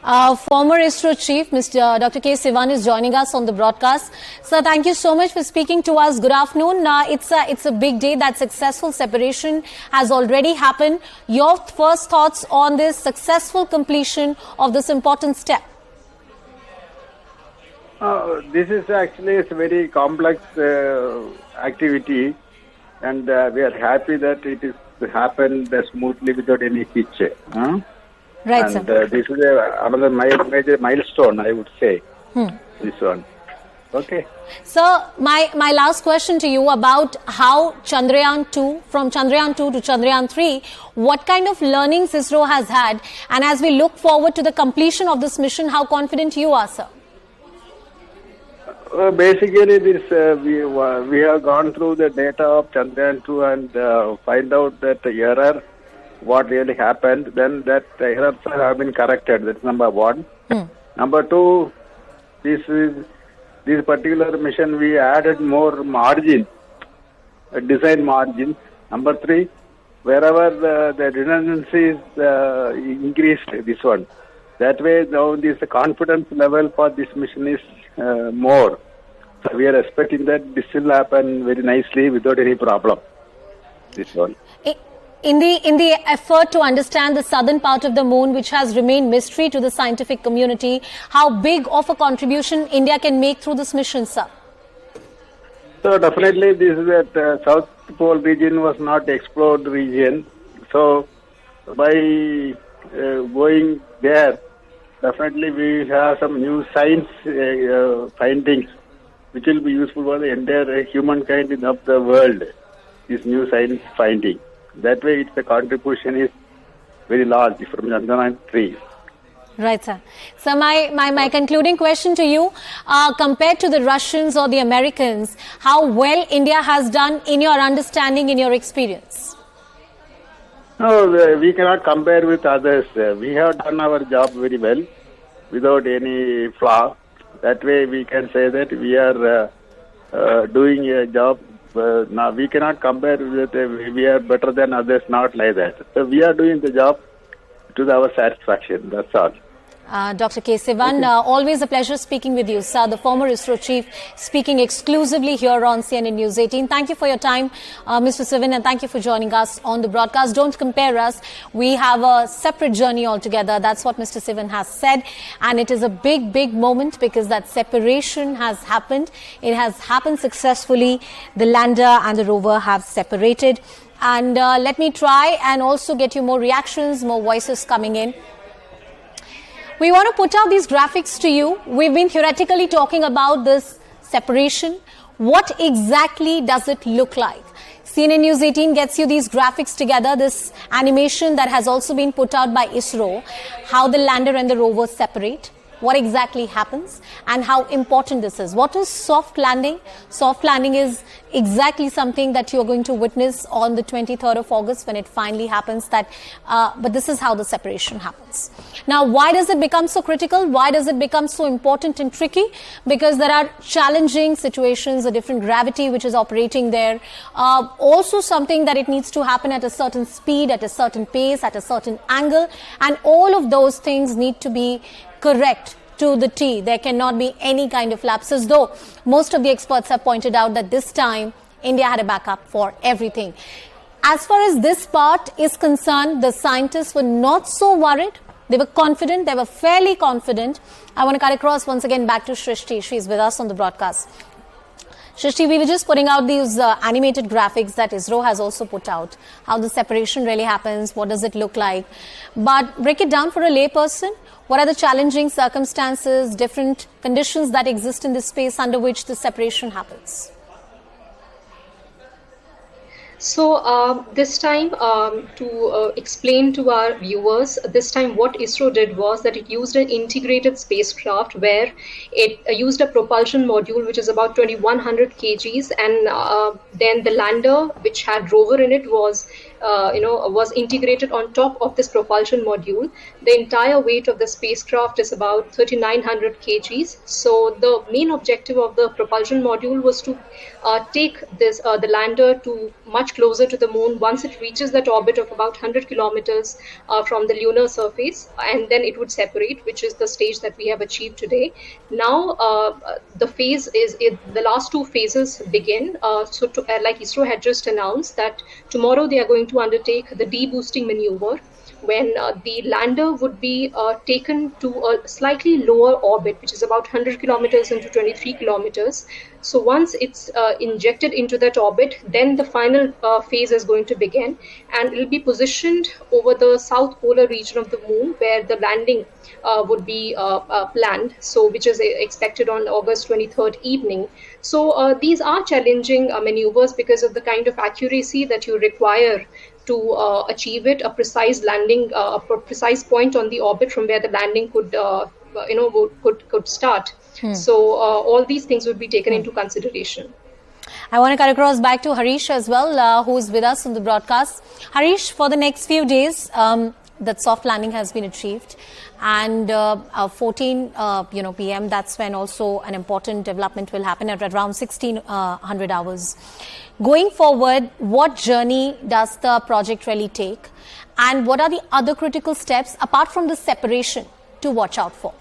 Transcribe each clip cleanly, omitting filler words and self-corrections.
Former ISRO Chief, Mr. Dr. K Sivan is joining us on the broadcast. Sir, thank you so much for speaking to us. Good afternoon. It's a big day. That successful separation has already happened. Your first thoughts on this successful completion of this important step? This is actually a very complex activity, and we are happy that it is happened smoothly without any hitch. Right, and sir. This is another major milestone, I would say. This one. Okay. Sir, my last question to you about how Chandrayaan 2, from Chandrayaan 2 to Chandrayaan 3, what kind of learnings ISRO has had, and as we look forward to the completion of this mission, how confident you are, sir? Basically, this we have gone through the data of Chandrayaan 2 and find out that the error, what really happened, then that errors have been corrected. That's number one. Number two, this particular mission we added more margin, design margin. Number three, wherever the redundancy is increased, this one. That way, now this confidence level for this mission is more. So we are expecting that this will happen very nicely without any problem. This one. In the effort to understand the southern part of the moon, which has remained mystery to the scientific community, how big of a contribution India can make through this mission, sir? So definitely this is that South Pole region was not explored region. So by going there, definitely we have some new science findings which will be useful for the entire humankind of the world. This new science finding. That way, its contribution is very large from Chandrayaan 3. Right, sir. So my concluding question to you, compared to the Russians or the Americans, how well India has done in your understanding, in your experience? No, we cannot compare with others. We have done our job very well without any flaw. That way, we can say that we are doing a job. Now we cannot compare with we are better than others, not like that. So we are doing the job to our satisfaction. That's all. Dr. K Sivan, always a pleasure speaking with you, sir. The former ISRO chief speaking exclusively here on CNN News 18. Thank you for your time, Mr. Sivan, and thank you for joining us on the broadcast. Don't compare us. We have a separate journey altogether. That's what Mr. Sivan has said. And it is a big, big moment because that separation has happened. It has happened successfully. The lander and the rover have separated. And let me try and also get you more reactions, more voices coming in. We want to put out these graphics to you. We've been theoretically talking about this separation. What exactly does it look like? CNN News 18 gets you these graphics together, this animation that has also been put out by ISRO, how the lander and the rover separate, what exactly happens, and how important this is. What is soft landing? Soft landing is exactly something that you're going to witness on the 23rd of August when it finally happens. But this is how the separation happens. Now, why does it become so critical? Why does it become so important and tricky? Because there are challenging situations, a different gravity which is operating there. Also something that it needs to happen at a certain speed, at a certain pace, at a certain angle. And all of those things need to be correct to the T. There cannot be any kind of lapses, though most of the experts have pointed out that this time India had a backup for everything. As far as this part is concerned, the scientists were not so worried. They were confident. They were fairly confident. I want to cut across once again back to Shrishti. She is with us on the broadcast. Shrishti, we were just putting out these animated graphics that ISRO has also put out. How the separation really happens, what does it look like. But break it down for a layperson. What are the challenging circumstances, different conditions that exist in this space under which the separation happens? So this time, to explain to our viewers, this time what ISRO did was that it used an integrated spacecraft where it used a propulsion module which is about 2100 kgs, and then the lander which had rover in it was was integrated on top of this propulsion module. The entire weight of the spacecraft is about 3,900 kgs. So the main objective of the propulsion module was to take the lander to much closer to the moon once it reaches that orbit of about 100 kilometers from the lunar surface, and then it would separate, which is the stage that we have achieved today. Now the last two phases begin. Like ISRO had just announced that tomorrow they are going to undertake the deboosting maneuver, when the lander would be taken to a slightly lower orbit, which is about 100 kilometers into 23 kilometers. So once it's injected into that orbit, then the final phase is going to begin, and it will be positioned over the south polar region of the moon, where the landing would be planned, so which is expected on August 23rd evening. So these are challenging maneuvers because of the kind of accuracy that you require to achieve it, a precise landing, a precise point on the orbit from where the landing could start. So all these things would be taken into consideration. I want to cut across back to Harish as well, who is with us on the broadcast. Harish, for the next few days, that soft landing has been achieved, and 14 p.m. that's when also an important development will happen at around 1600 hours. Going forward, what journey does the project really take, and what are the other critical steps apart from the separation to watch out for?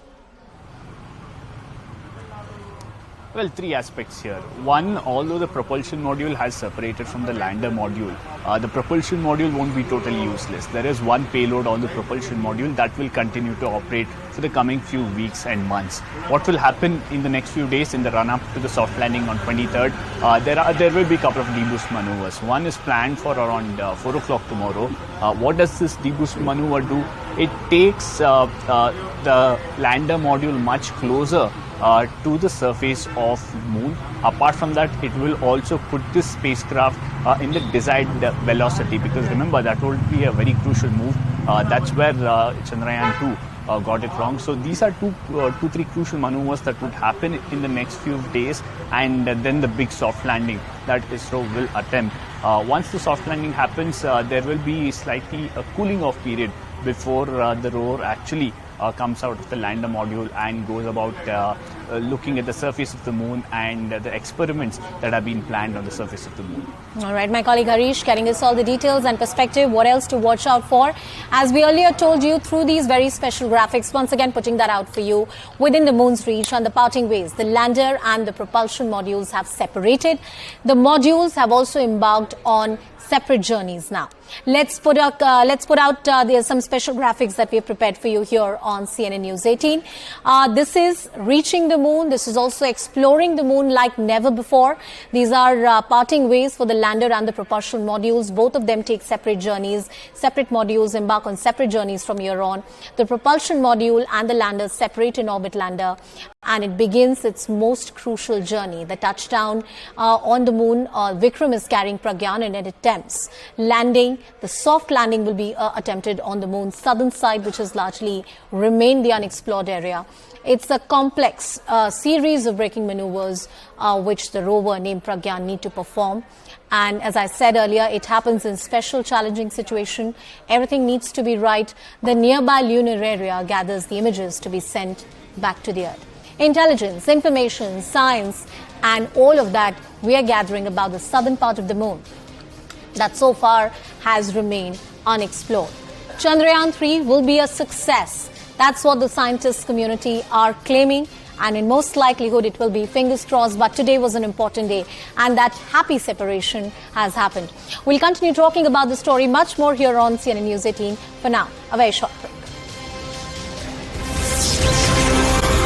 Well, three aspects here. One, although the propulsion module has separated from the lander module, the propulsion module won't be totally useless. There is one payload on the propulsion module that will continue to operate for the coming few weeks and months. What will happen in the next few days in the run-up to the soft landing on 23rd? There will be a couple of deboost maneuvers. One is planned for around 4 o'clock tomorrow. What does this deboost maneuver do? It takes the lander module much closer to the surface of moon. Apart from that, it will also put this spacecraft in the desired velocity, because remember, that will be a very crucial move. That's where Chandrayaan 2 got it wrong. So these are three crucial maneuvers that would happen in the next few days, and then the big soft landing that ISRO will attempt. Once the soft landing happens, there will be slightly a cooling off period before the rover actually comes out of the lander module and goes about looking at the surface of the moon and the experiments that have been planned on the surface of the moon. All right, my colleague Harish getting us all the details and perspective, what else to watch out for. As we earlier told you through these very special graphics, once again putting that out for you, within the moon's reach and the parting ways, the lander and the propulsion modules have separated. The modules have also embarked on separate journeys now. Let's put out there's some special graphics that we have prepared for you here on CNN News 18. This is reaching the moon. This is also exploring the moon like never before. These are parting ways for the lander and the propulsion modules. Both of them take separate journeys. Separate modules embark on separate journeys from here on. The propulsion module and the lander separate in orbit lander, and it begins its most crucial journey. The touchdown on the moon. Vikram is carrying Pragyan, and it attempts landing. The soft landing will be attempted on the moon's southern side, which has largely remained the unexplored area. It's a complex series of braking maneuvers which the rover named Pragyan need to perform. And as I said earlier, it happens in special challenging situation. Everything needs to be right. The nearby lunar area gathers the images to be sent back to the Earth. Intelligence, information, science, and all of that we are gathering about the southern part of the moon that so far has remained unexplored. Chandrayaan 3 will be a success. That's what the scientist community are claiming, and in most likelihood it will be, fingers crossed. But today was an important day, and that happy separation has happened. We'll continue talking about the story much more here on CNN News 18. For now, a very short break.